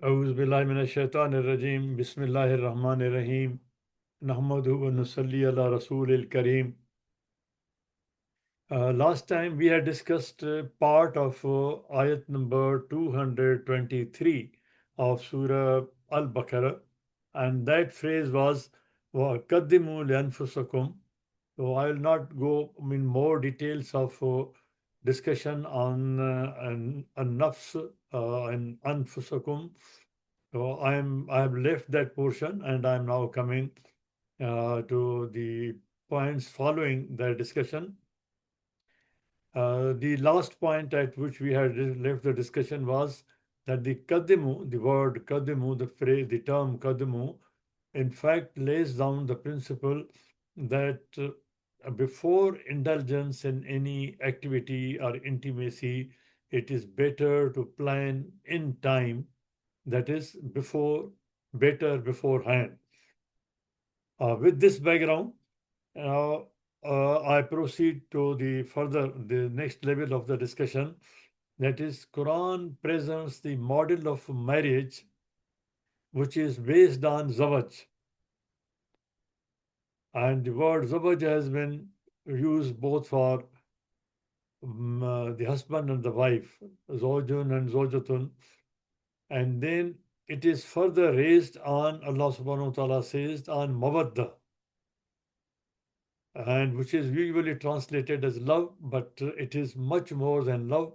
अऊज़ु बिल्लाहि मिनश शैतानिर रजीम बिस्मिल्लाहिर रहमानिर रहीम नहमदुहु व नुसल्ली अला रसूलिल करीम. Last time we had discussed part of ayat number 223 of Surah Al-Baqarah, and that phrase was وَقَدِّمُوا لِأَنفُسَكُمْ. So I will not go in more details of discussion on an-nafs and anfusakum. So I have left that portion and I am now coming to the points following the discussion. The last point at which we had left the discussion was that the kadimu, the word kadimu, the phrase, the term kadimu, in fact lays down the principle that before indulgence in any activity or intimacy, it is better to plan in time, that is, better beforehand. With this background, uh, I proceed to the next level of the discussion. That is, Quran presents the model of marriage, which is based on Zawaj. And the word Zawaj has been used both for the husband and the wife, Zawjun and Zawjatun. And then it is further raised on, Allah subhanahu wa ta'ala says, on Mawadah, and which is usually translated as love, but it is much more than love.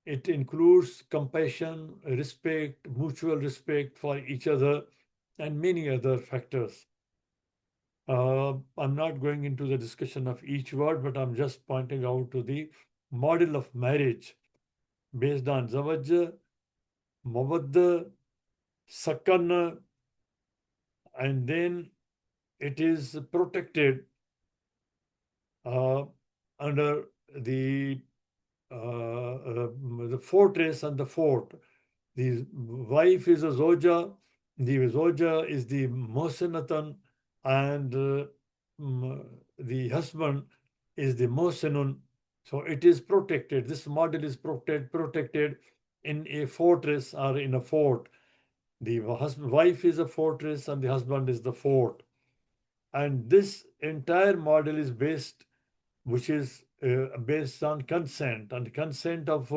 It includes compassion, respect, mutual respect for each other, and many other factors. I'm not going into the discussion of each word, but I'm just pointing out to the model of marriage based on Zawaj, Mawadda, Sakanah, and then it is protected under the the fortress and the fort. The wife is a zoja, the zoja is the mosenatan, and the husband is the mosenun. So it is protected. This model is protected in a fortress or in a fort. The wife is a fortress and the husband is the fort. And this entire model is based, which is based on consent and consent of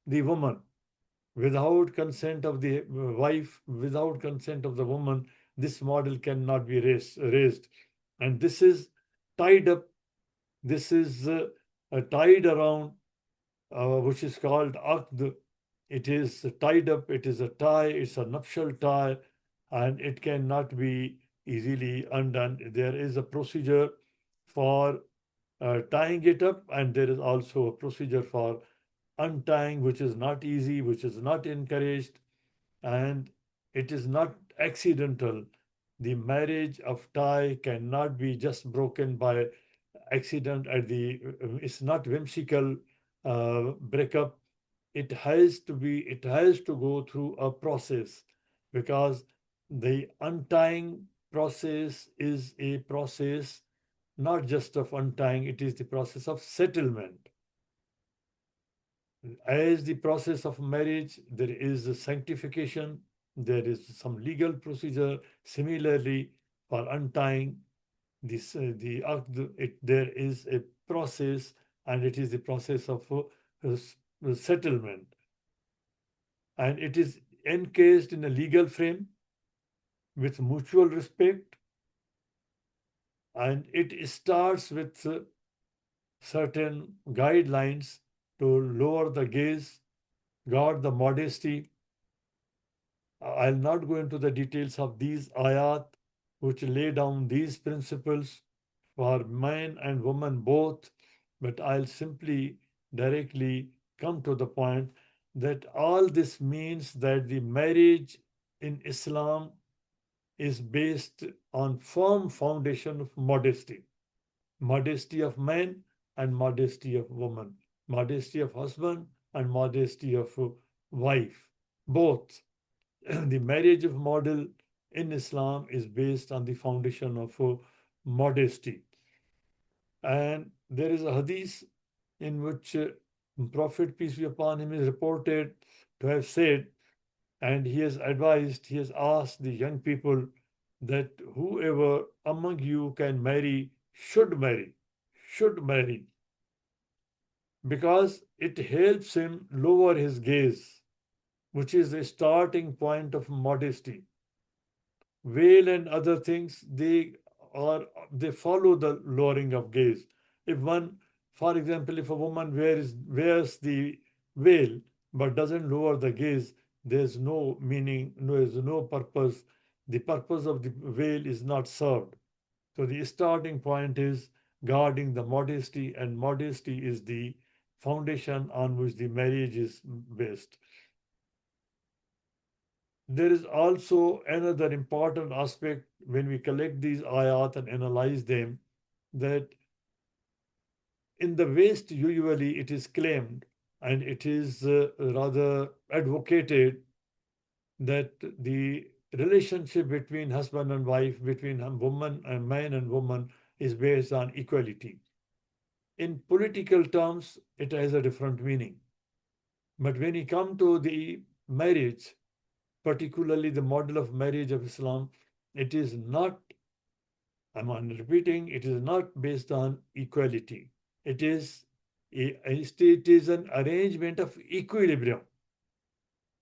the woman. Without consent of the wife, without consent of the woman, this model cannot be raised. And this is tied up, this is tied around, which is called aqd. It is tied up, it is a tie, it's a nuptial tie, and it cannot be easily undone. There is a procedure for tying it up, and there is also a procedure for untying, which is not easy, which is not encouraged, and it is not accidental. The marriage of tie cannot be just broken by accident at the, it's not whimsical breakup. It has to go through a process, because the untying process is a process not just of untying, it is the process of settlement. As the process of marriage, there is a sanctification, there is some legal procedure. Similarly, for untying this, there is a process, and it is the process of settlement. And it is encased in a legal frame with mutual respect, and it starts with certain guidelines to lower the gaze, guard the modesty. I'll not go into the details of these ayat which lay down these principles for man and woman both, but I'll simply directly come to the point that all this means that the marriage in Islam is based on firm foundation of modesty. Modesty of man and modesty of woman, modesty of husband and modesty of wife, both. The marriage of model in Islam is based on the foundation of modesty. And there is a hadith in which Prophet, peace be upon him, is reported to have said And he has advised, he has asked the young people that whoever among you can marry should marry, because it helps him lower his gaze, which is the starting point of modesty. Veil and other things, are they follow the lowering of gaze. If one, for example, if a woman wears the veil but doesn't lower the gaze, there's no meaning, there's no purpose. The purpose of the veil is not served. So the starting point is guarding the modesty, and modesty is the foundation on which the marriage is based. There is also another important aspect when we collect these ayat and analyze them, that in the West, usually it is claimed and it is rather advocated that the relationship between husband and wife, between a woman and man and woman, is based on equality. In political terms, it has a different meaning. But when you come to the marriage, particularly the model of marriage of Islam, it is not, I'm repeating, it is not based on equality. It is it is an arrangement of equilibrium.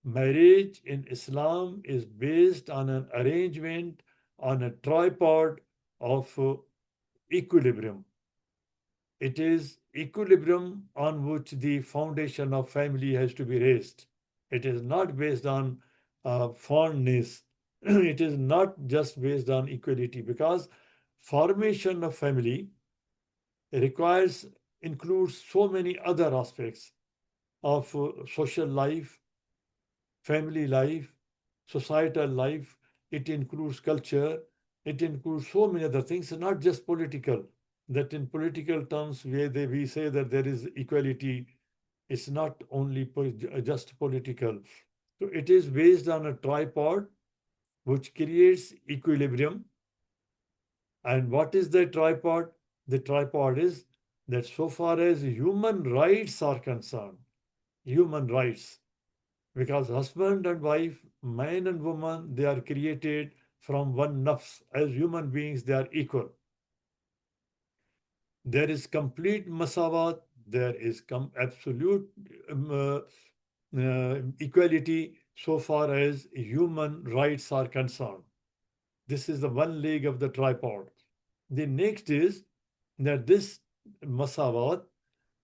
Marriage in Islam is based on an arrangement, on a tripod of equilibrium. It is equilibrium on which the foundation of family has to be raised. It is not based on fondness. It is not just based on equality, because formation of family requires, includes so many other aspects of social life, family life, societal life. It includes culture. It includes so many other things, not just political. That in political terms, where we say that there is equality, it's not only just political. So it is based on a tripod which creates equilibrium. And what is the tripod? The tripod is that so far as human rights are concerned, human rights, because husband and wife, man and woman, they are created from one nafs. As human beings, they are equal. There is complete masawat, there is absolute equality so far as human rights are concerned. This is the one leg of the tripod. The next is that this masawat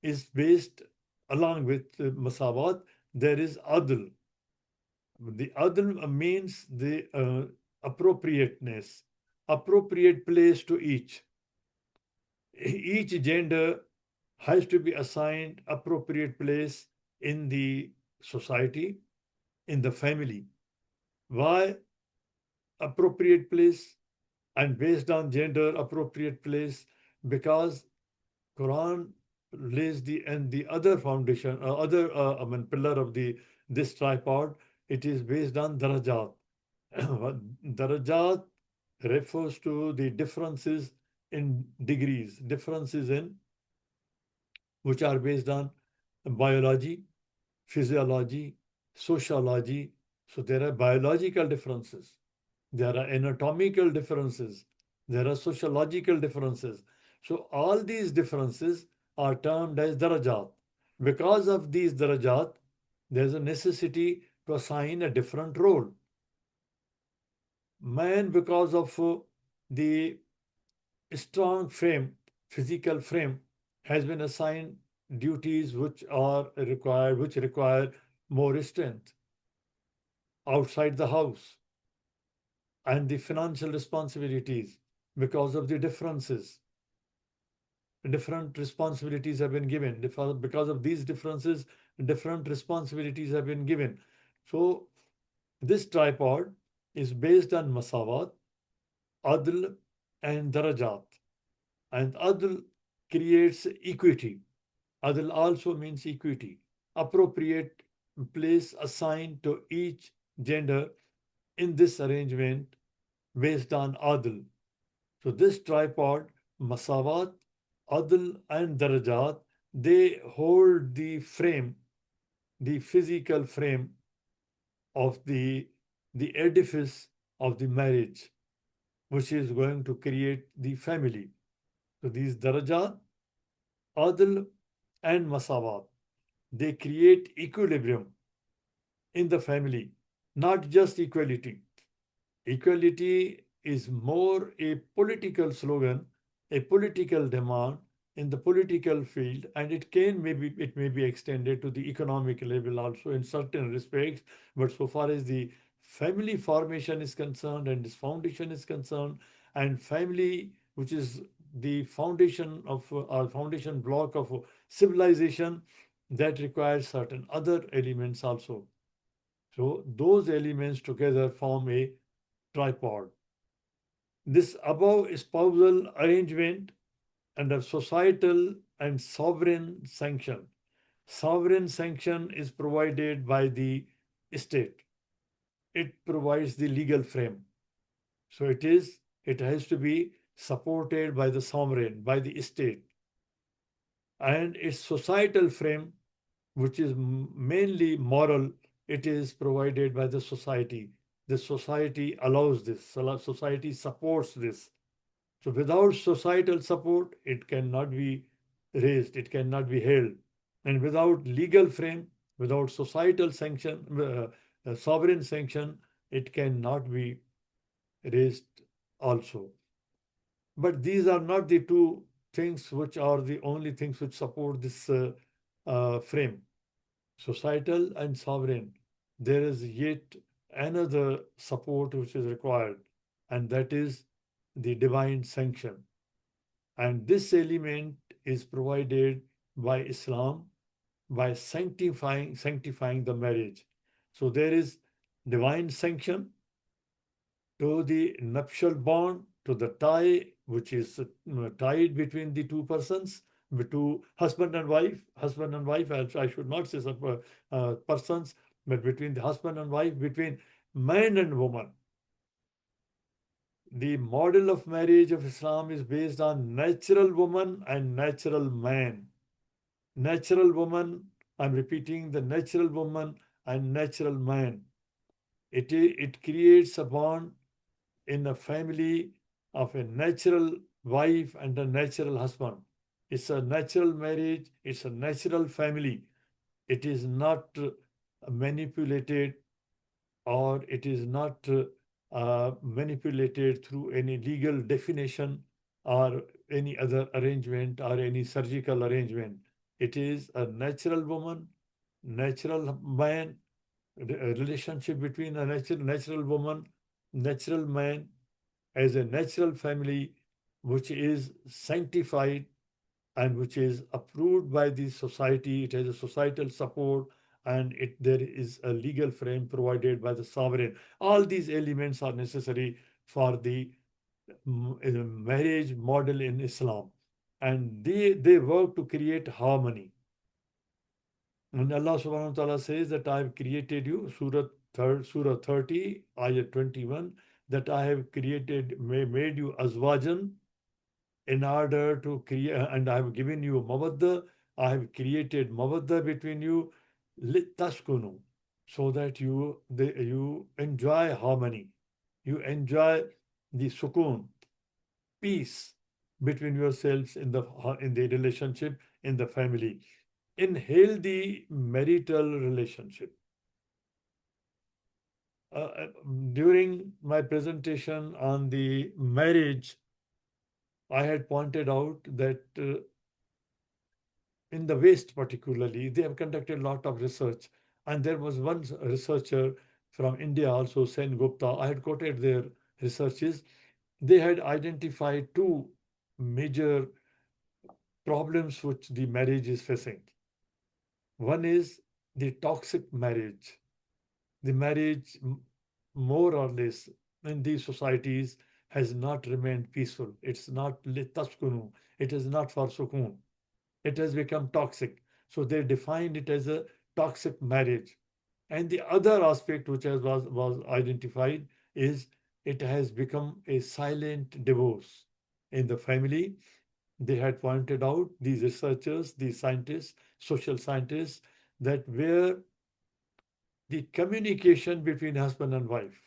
is based, along with masawat, there is adl. The adl means the appropriateness, appropriate place to each. Each gender has to be assigned appropriate place in the society, in the family. Why appropriate place and based on gender appropriate place? Because Quran lays the, and the other foundation, other I mean, pillar of the this tripod. It is based on darajat. Darajat refers to the differences in degrees, differences in which are based on biology, physiology, sociology. So there are biological differences, there are anatomical differences, there are sociological differences. So all these differences are termed as darajat. Because of these darajat, there's a necessity to assign a different role. Man, because of the strong frame, physical frame, has been assigned duties which are required, which require more strength outside the house, and the financial responsibilities. Because of the differences, different responsibilities have been given. Because of these differences, different responsibilities have been given. So this tripod is based on masawat, adl, and darajat. And adl creates equity. Adl also means equity, appropriate place assigned to each gender in this arrangement based on adl. So this tripod, masawat, adl, and darajat, they hold the frame, the physical frame of the edifice of the marriage, which is going to create the family. So these darajat, adl, and masawat, they create equilibrium in the family, not just equality. Equality is more a political slogan, a political demand in the political field, and it may be extended to the economic level also in certain respects. But so far as the family formation is concerned and its foundation is concerned, and family, which is the foundation of our foundation block of civilization, that requires certain other elements also. So those elements together form a tripod. This above spousal arrangement under societal and sovereign sanction. Sovereign sanction is provided by the state. It provides the legal frame. So it has to be supported by the sovereign, by the state. And its societal frame, which is mainly moral, it is provided by the society. The society allows this, society supports this. So without societal support, it cannot be raised, it cannot be held. And without legal frame, without societal sanction, sovereign sanction, it cannot be raised also. But these are not the two things which are the only things which support this frame, societal and sovereign. There is yet another support which is required, and that is the divine sanction. And this element is provided by Islam by sanctifying the marriage. So there is divine sanction to the nuptial bond, to the tie which is tied between the two persons, to husband and wife. I should not say persons, but between the husband and wife, between man and woman. The model of marriage of Islam is based on natural woman and natural man. Natural woman, I'm repeating, the natural woman and natural man. It creates a bond in a family of a natural wife and a natural husband. It's a natural marriage, it's a natural family. It is not manipulated, or it is not manipulated through any legal definition or any other arrangement or any surgical arrangement. It is a natural woman, natural man, a relationship between a natural woman, natural man, as a natural family, which is sanctified and which is approved by the society. It has a societal support, and there is a legal frame provided by the sovereign. All these elements are necessary for the marriage model in Islam, and they work to create harmony. And Allah subhanahu wa ta'ala says that I have created you, Surah 30, Ayah 21, that I have made you azwajan, in order to create, and I have given you mawaddah, I have created mawaddah between you, litaskunu, so that you enjoy harmony, you enjoy the sukoon, peace between yourselves in the relationship, in the family, in healthy marital relationship. During my presentation on the marriage, I had pointed out that in the West, particularly, they have conducted a lot of research. And there was one researcher from India, also Sen Gupta. I had quoted their researches. They had identified two major problems which the marriage is facing. One is the toxic marriage. The marriage, more or less, in these societies has not remained peaceful. It's not litaskunu. It is not for sukoon. It has become toxic. So they defined it as a toxic marriage. And the other aspect which was identified is it has become a silent divorce in the family. They had pointed out, these researchers, these scientists, social scientists, that where the communication between husband and wife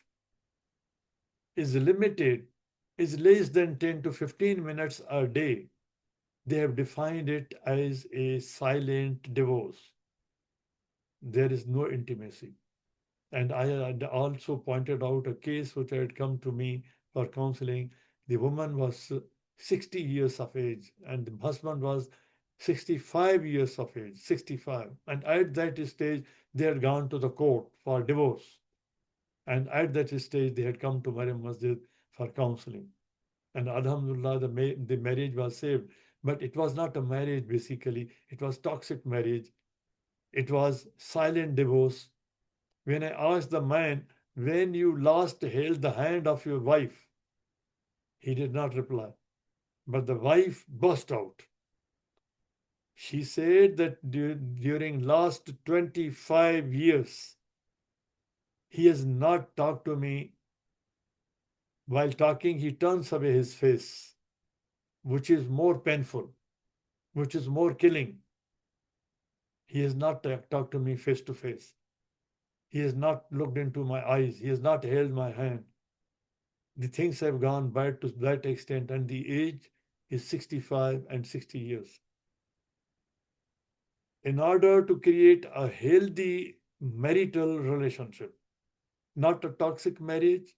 is limited, is less than 10 to 15 minutes a day. They have defined it as a silent divorce. There is no intimacy. And I had also pointed out a case which had come to me for counseling. The woman was 60 years of age, and the husband was 65 years of age, 65. And at that stage, they had gone to the court for divorce. And at that stage, they had come to Maryam Masjid for counseling. And Alhamdulillah, the marriage was saved. But it was not a marriage, basically. It was toxic marriage. It was silent divorce. When I asked the man, when you last held the hand of your wife, he did not reply. But the wife burst out. She said that during last 25 years, he has not talked to me. While talking, he turns away his face, which is more painful, which is more killing. He has not talked to me face to face. He has not looked into my eyes. He has not held my hand. The things have gone bad to that extent, and the age is 65 and 60 years. In order to create a healthy marital relationship, not a toxic marriage,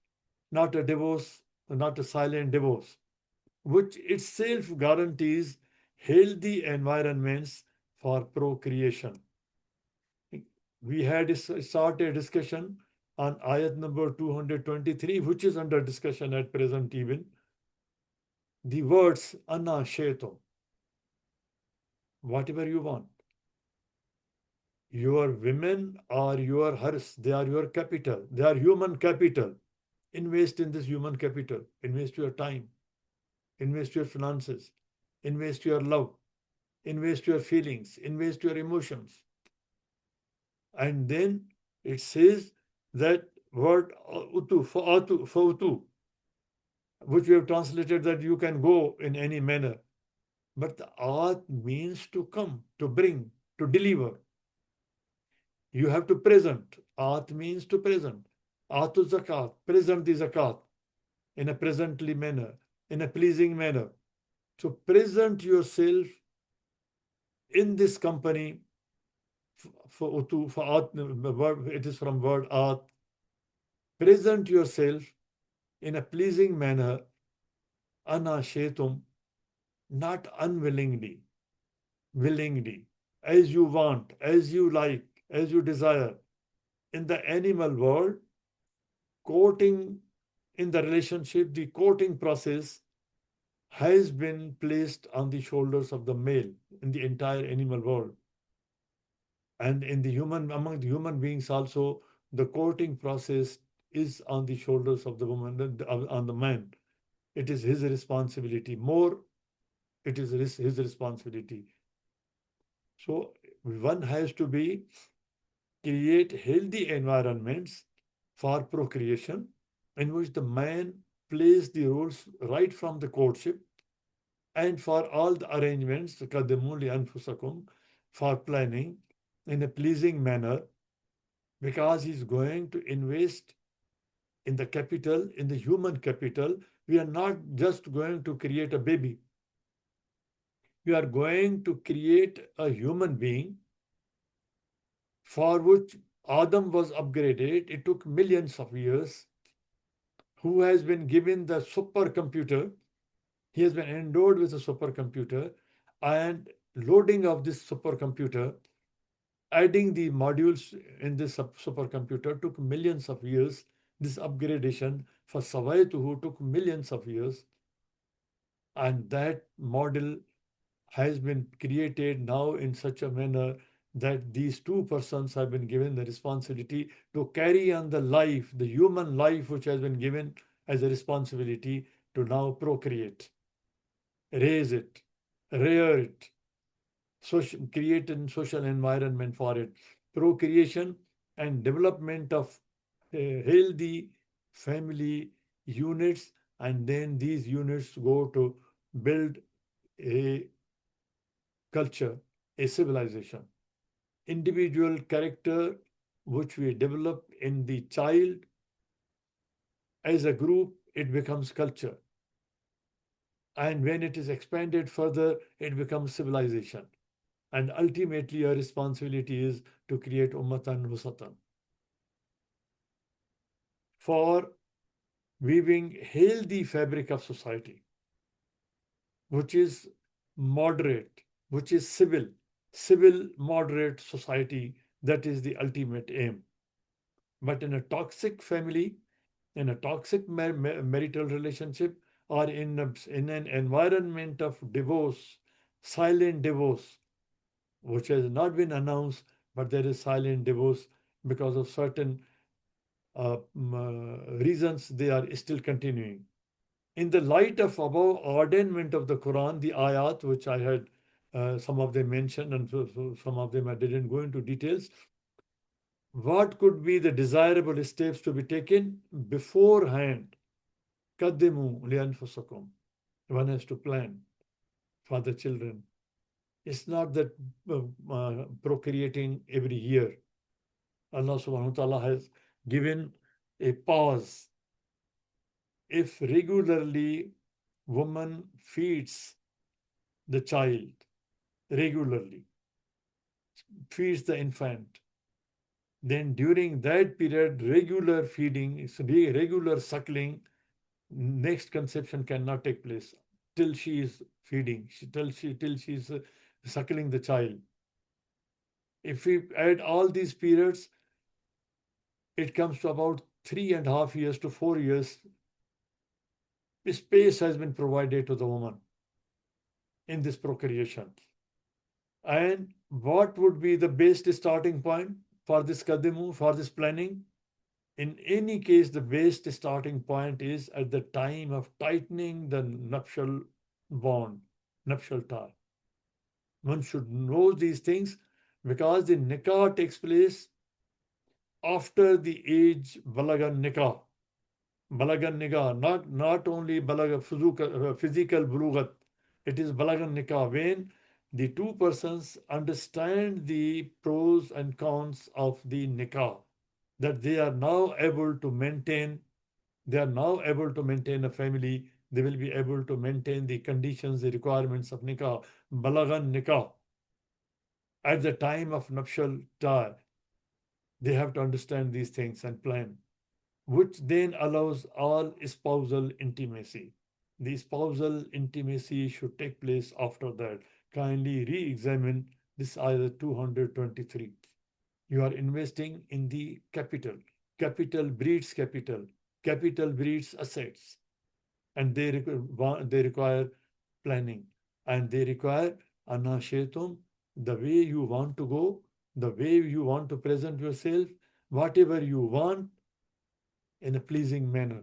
not a divorce, not a silent divorce, which itself guarantees healthy environments for procreation. We had started a discussion on ayat number 223, which is under discussion at present even. The words anna shaitan, whatever you want. Your women are your hers, they are your capital, they are human capital. Invest in this human capital, invest your time, invest your finances, invest your love, invest your feelings, invest your emotions. And then it says that word for utu, which we have translated that you can go in any manner. But the at means to come, to bring, to deliver. You have to present. At means to present. Atu zakat, present the zakat in a presently manner, in a pleasing manner. So present yourself in this company. For utu, for at, it is from word at. Present yourself in a pleasing manner, ana shetum, not unwillingly, willingly, as you want, as you like, as you desire. In the animal world, courting in the relationship, the courting process has been placed on the shoulders of the male in the entire animal world. And in the human, among the human beings also, the courting process is on the shoulders of the woman, on the man. It is his responsibility. More, it is his responsibility. So one has to create healthy environments for procreation in which the man plays the roles right from the courtship and for all the arrangements, قَدِّمُوا لِأَنفُسَكُمْ, for planning in a pleasing manner, because he's going to invest in the capital, in the human capital. We are not just going to create a baby. We are going to create a human being for which Adam was upgraded. It took millions of years. Who has been given the supercomputer? He has been endowed with a supercomputer, and loading of this supercomputer, adding the modules in this supercomputer took millions of years. This upgradation for Savaituhu took millions of years. And that model has been created now in such a manner that these two persons have been given the responsibility to carry on the life, the human life, which has been given as a responsibility to now procreate, raise it, rear it, create a social environment for it, procreation and development of healthy family units, and then these units go to build a culture, a civilization. Individual character which we develop in the child as a group, it becomes culture. And when it is expanded further, it becomes civilization. And ultimately, our responsibility is to create ummatan wasatan for weaving healthy fabric of society, which is moderate, which is civil, moderate society. That is the ultimate aim. But in a toxic family, in a toxic marital relationship, or in an environment of divorce, silent divorce, which has not been announced, but there is silent divorce because of certain reasons, they are still continuing. In the light of above ordainment of the Quran, the ayat, which I had some of them mentioned, and so some of them I didn't go into details, what could be the desirable steps to be taken beforehand? قدموا لأنفسكم. One has to plan for the children. It's not that procreating every year. Allah subhanahu wa ta'ala has given a pause. If regularly woman feeds the child, regularly feeds the infant, then during that period, regular feeding, regular suckling, next conception cannot take place till she is feeding, till she is suckling the child. If we add all these periods, it comes to about 3.5 years to 4 years. Space has been provided to the woman in this procreation. And what would be the best starting point for this kadimu, for this planning? In any case, the best starting point is at the time of tightening the nuptial bond, nuptial tie. One should know these things because the nikah takes place after the age balagan nikah. Balagan nikah, not only balaga physical bulugat, it is balagan nikah when the two persons understand the pros and cons of the nikah, that they are now able to maintain, they are now able to maintain a family, they will be able to maintain the conditions, the requirements of nikah, balagan nikah. At the time of nuptial tie, they have to understand these things and plan, which then allows all spousal intimacy. The spousal intimacy should take place after that. Kindly re examine this ayah 223. You are investing in the capital. Capital breeds capital. Capital breeds assets. And they require planning. And they require anashetum, the way you want to go, the way you want to present yourself, whatever you want in a pleasing manner.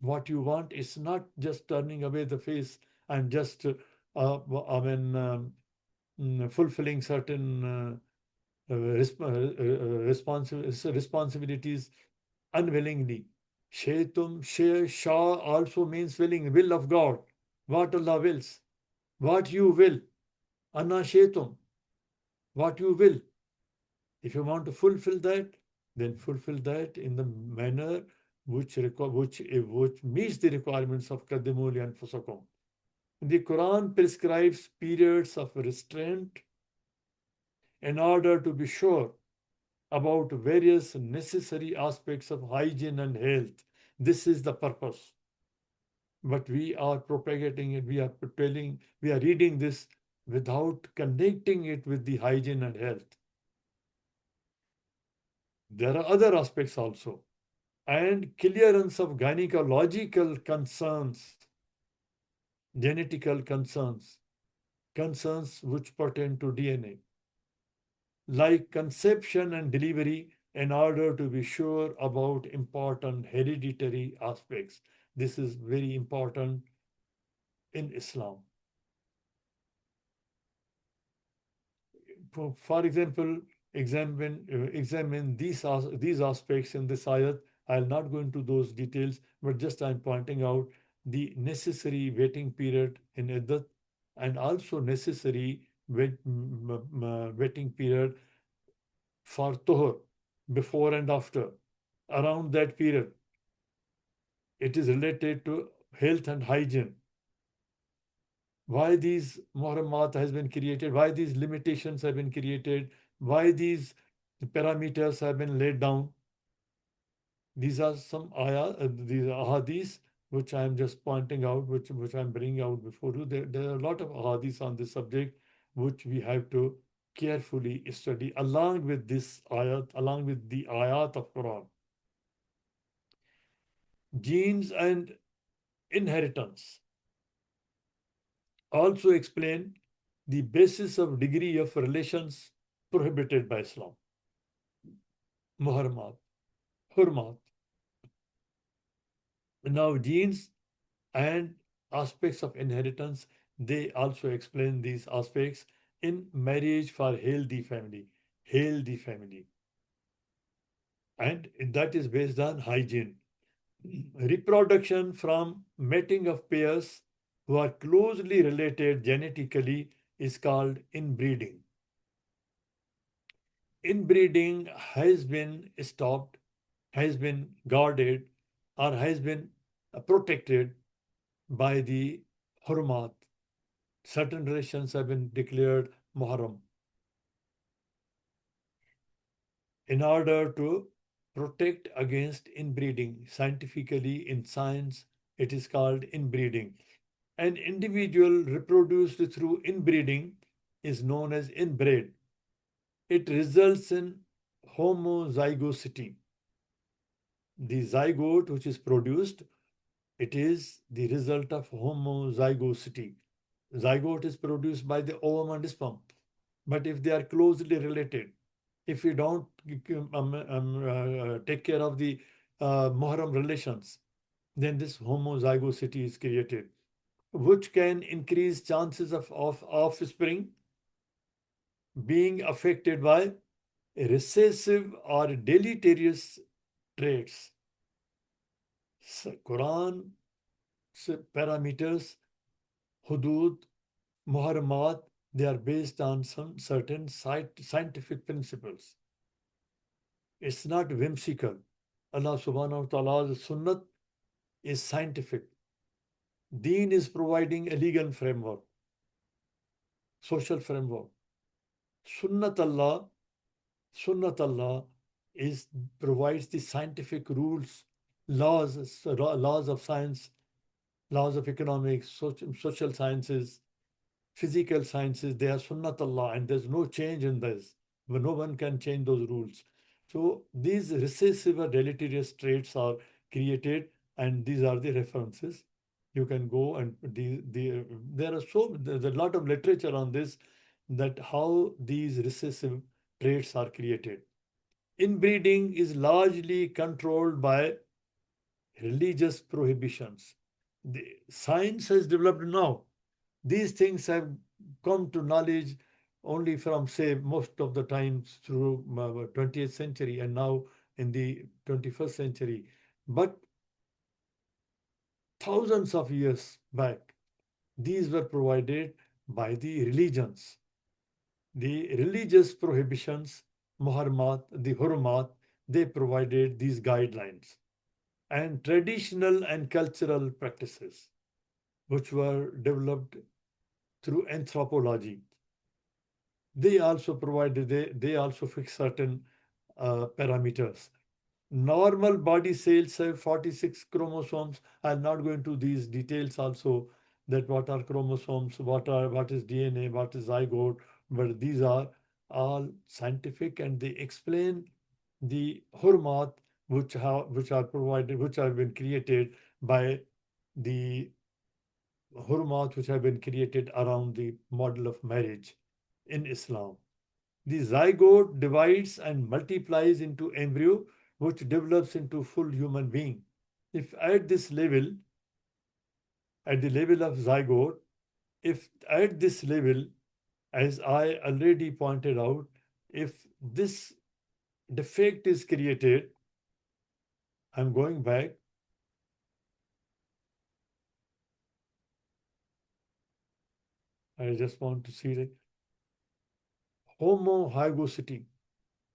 What you want is not just turning away the face and just, fulfilling certain responsibilities unwillingly. Shah also means willing, will of God. What Allah wills, what you will. Anna Shetum, what you will. If you want to fulfill that, then fulfill that in the manner which meets the requirements of Kadimuli and Fusakum. The Quran prescribes periods of restraint in order to be sure about various necessary aspects of hygiene and health. This is the purpose. But we are propagating it, we are reading this without connecting it with the hygiene and health. There are other aspects also. And clearance of gynecological concerns, genetical concerns, concerns which pertain to DNA, like conception and delivery, in order to be sure about important hereditary aspects. This is very important in Islam. For example, examine these aspects in this ayat. I'll not go into those details, but just I'm pointing out the necessary waiting period in iddat and also necessary waiting period for tuhur. before and after, around that period. It is related to health and hygiene. Why these Muharramat has been created, why these limitations have been created, why these parameters have been laid down. These are some these ahadith which I am just pointing out, which I am bringing out before you. There are a lot of ahadith on this subject which we have to carefully study along with this ayat, along with the ayat of Quran. Genes and inheritance also explain the basis of degree of relations prohibited by Islam. Muharramat, hurmat. Now, genes and aspects of inheritance, they also explain these aspects in marriage for healthy family, and that is based on hygiene. Reproduction from mating of pairs who are closely related genetically is called inbreeding. Inbreeding has been stopped, has been guarded, or has been protected by the Hurmat. Certain relations have been declared Muharram in order to protect against inbreeding. Scientifically, in science, it is called inbreeding. An individual reproduced through inbreeding is known as inbred. It results in homozygosity. The zygote which is produced, it is the result of homozygosity. Zygote is produced by the ovum and sperm. But if they are closely related, if we don't take care of the Muharram relations, then this homozygosity is created, which can increase chances of offspring being affected by recessive or deleterious traits. Quran parameters, hudud, muharramat, they are based on some certain scientific principles. It's not whimsical. Allah subhanahu wa ta'ala's sunnat is scientific. Deen is providing a legal framework, social framework. Sunnat Allah, Sunnat Allah is provides the scientific rules, laws of science, laws of economics, social sciences, physical sciences. They are Sunnat Allah, and there's no change in this. No one can change those rules. So these recessive or deleterious traits are created, and these are the references. You can go and there's a lot of literature on this, that how these recessive traits are created. Inbreeding is largely controlled by religious prohibitions. The science has developed now. These things have come to knowledge only from, say, most of the times through 20th century and now in the 21st century. But thousands of years back, these were provided by the religions. The religious prohibitions, Muharramat, the Hurumat, they provided these guidelines. And traditional and cultural practices, which were developed through anthropology, they also provided, they also fix certain parameters. Normal body cells have 46 chromosomes. I'll not go into these details also, that what are chromosomes, what is DNA, what is zygote, but these are all scientific, and they explain the hormat which are provided, which have been created by the hormat which have been created around the model of marriage in Islam. The zygote divides and multiplies into embryo, which develops into full human being. If at this level, at the level of zygote, if at this level, as I already pointed out, if this defect is created, I'm going back. I just want to see the homozygosity.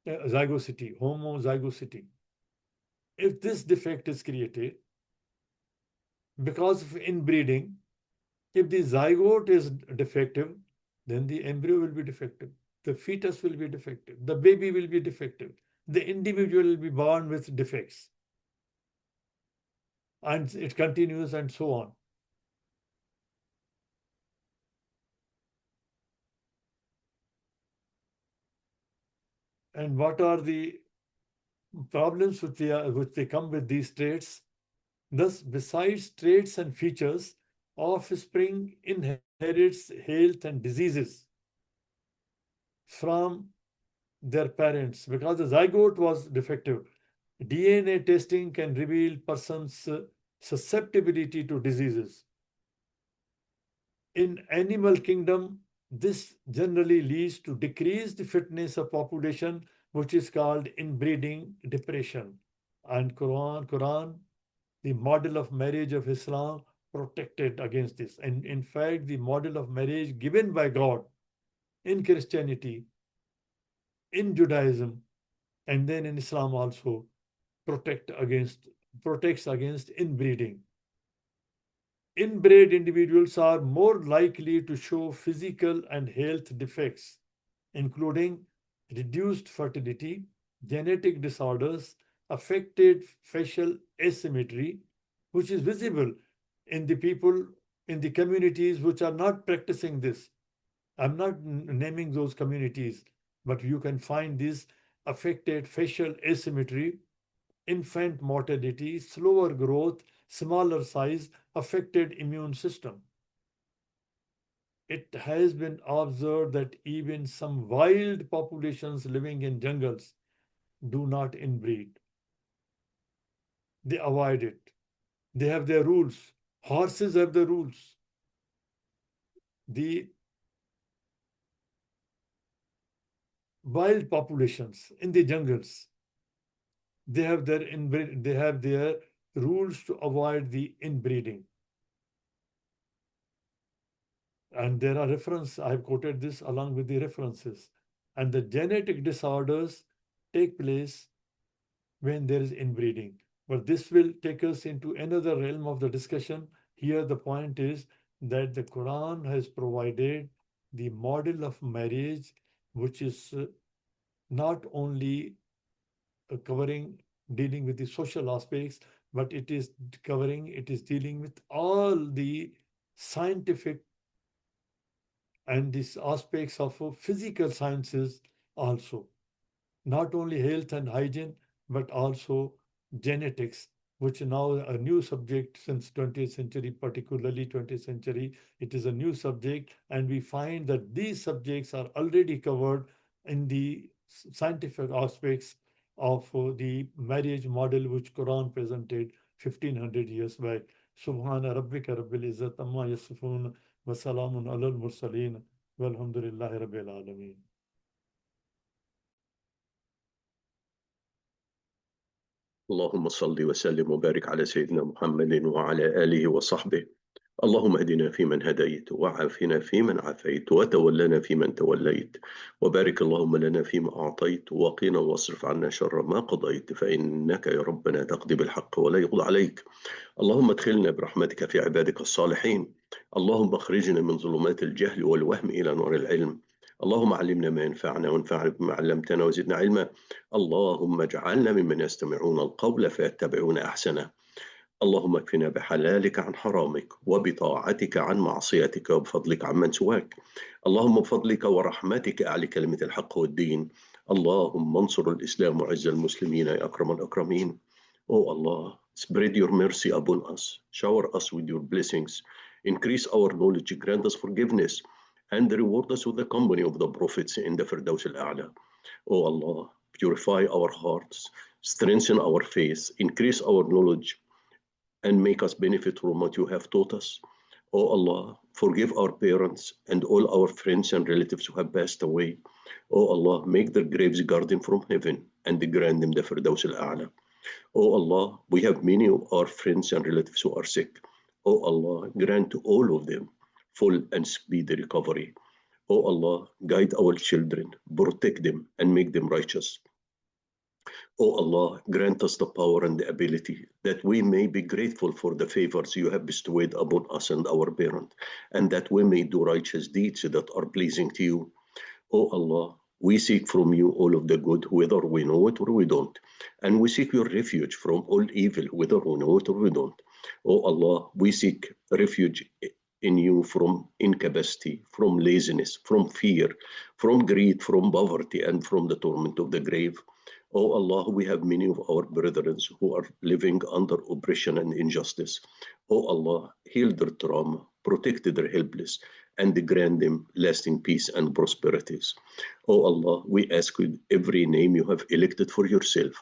zygosity, homozygosity. If this defect is created because of inbreeding, if the zygote is defective, then the embryo will be defective, the fetus will be defective, the baby will be defective, the individual will be born with defects, and it continues and so on. And what are the problems which they come with these traits? Thus, besides traits and features, offspring inherits health and diseases from their parents because the zygote was defective. DNA testing can reveal person's susceptibility to diseases. In animal kingdom, this generally leads to decreased fitness of population, which is called inbreeding depression. And Quran, the model of marriage of Islam, protected against this. And in fact, the model of marriage given by God in Christianity, in Judaism, and then in Islam also protects against inbreeding. Inbred individuals are more likely to show physical and health defects, including reduced fertility, genetic disorders, affected facial asymmetry, which is visible in the people in the communities which are not practicing this. I'm not naming those communities, but you can find this affected facial asymmetry, infant mortality, slower growth, smaller size, affected immune system. It has been observed that even some wild populations living in jungles do not inbreed. They avoid it. They have their rules. Horses have the rules. The wild populations in the jungles, they have their rules to avoid the inbreeding. And there are references, I have quoted this along with the references. And the genetic disorders take place when there is inbreeding. But this will take us into another realm of the discussion. Here, the point is that the Quran has provided the model of marriage, which is not only covering dealing with the social aspects, but it is dealing with all the scientific and these aspects of physical sciences also. Not only health and hygiene, but also genetics, which now a new subject since 20th century, particularly 20th century. It is a new subject, and we find that these subjects are already covered in the scientific aspects of the marriage model which Quran presented 1500 years back. Subhana rabbika rabbil izzat amma yasifun wa salamun alal mursaleen walhamdulillahi rabbil alameen. اللهم صل وسلم وبارك على سيدنا محمد وعلى آله وصحبه. اللهم اهدنا فيمن هديت وعافنا فيمن عافيت وتولنا فيمن توليت وبارك اللهم لنا فيما أعطيت وقنا واصرف عنا شر ما قضيت فإنك يا ربنا تقضي بالحق ولا يقضى عليك. اللهم ادخلنا برحمتك في عبادك الصالحين. اللهم اخرجنا من ظلمات الجهل والوهم إلى نور العلم. اللهم علمنا ما ينفعنا وانفعنا بما علمتنا وزدنا علما. اللهم اجعلنا ممن يستمعون القول فيتبعون أحسنه. اللهم اكفنا بحلالك عن حرامك وبطاعتك عن معصيتك وبفضلك عمن سواك. اللهم بفضلك ورحمتك أعلي كلمة الحق والدين. اللهم انصر الإسلام وعز المسلمين يا أكرم الأكرمين. Oh Allah, spread your mercy upon us, shower us with your blessings, increase our knowledge, grant us forgiveness, and reward us with the company of the prophets in the Firdaus al-A'la. Oh Allah, purify our hearts, strengthen our faith, increase our knowledge, and make us benefit from what you have taught us. Oh Allah, forgive our parents and all our friends and relatives who have passed away. Oh Allah, make their graves garden from heaven and grant them the Firdaus al-A'la. Oh Allah, we have many of our friends and relatives who are sick. Oh Allah, grant to all of them full and speedy recovery. Oh Allah, guide our children, protect them, and make them righteous. O Allah, grant us the power and the ability that we may be grateful for the favors you have bestowed upon us and our parent, and that we may do righteous deeds that are pleasing to you. O Allah, we seek from you all of the good, whether we know it or we don't. And we seek your refuge from all evil, whether we know it or we don't. O Allah, we seek refuge in you from incapacity, from laziness, from fear, from greed, from poverty, and from the torment of the grave. O Allah, we have many of our brethren who are living under oppression and injustice. O Allah, heal their trauma, protect their helpless, and grant them lasting peace and prosperities. O Allah, we ask with every name you have elected for yourself,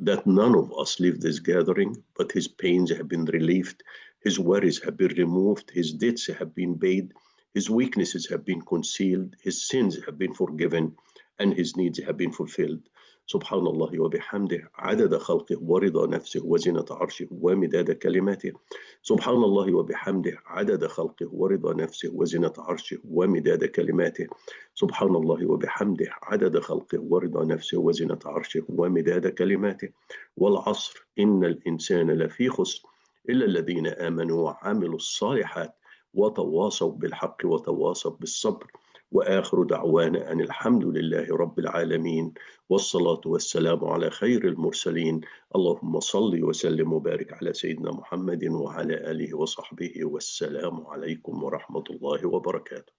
that none of us leave this gathering, but his pains have been relieved, his worries have been removed, his debts have been paid, his weaknesses have been concealed, his sins have been forgiven, and his needs have been fulfilled. سبحان الله وبحمده عدد خلقه ورضا نفسه وزنة عرشه ومداد كلماته. سبحان الله وبحمده عدد خلقه ورضا نفسه وزنة عرشه ومداد كلماته. سبحان الله وبحمده عدد خلقه ورضا نفسه وزنة عرشه ومداد كلماته. والعصر إن الإنسان لفي خسر إلا الذين آمنوا وعملوا الصالحات وتواصوا بالحق وتواصوا بالصبر. وآخر دعوانا أن الحمد لله رب العالمين والصلاة والسلام على خير المرسلين. اللهم صل وسلم وبارك على سيدنا محمد وعلى آله وصحبه والسلام عليكم ورحمة الله وبركاته.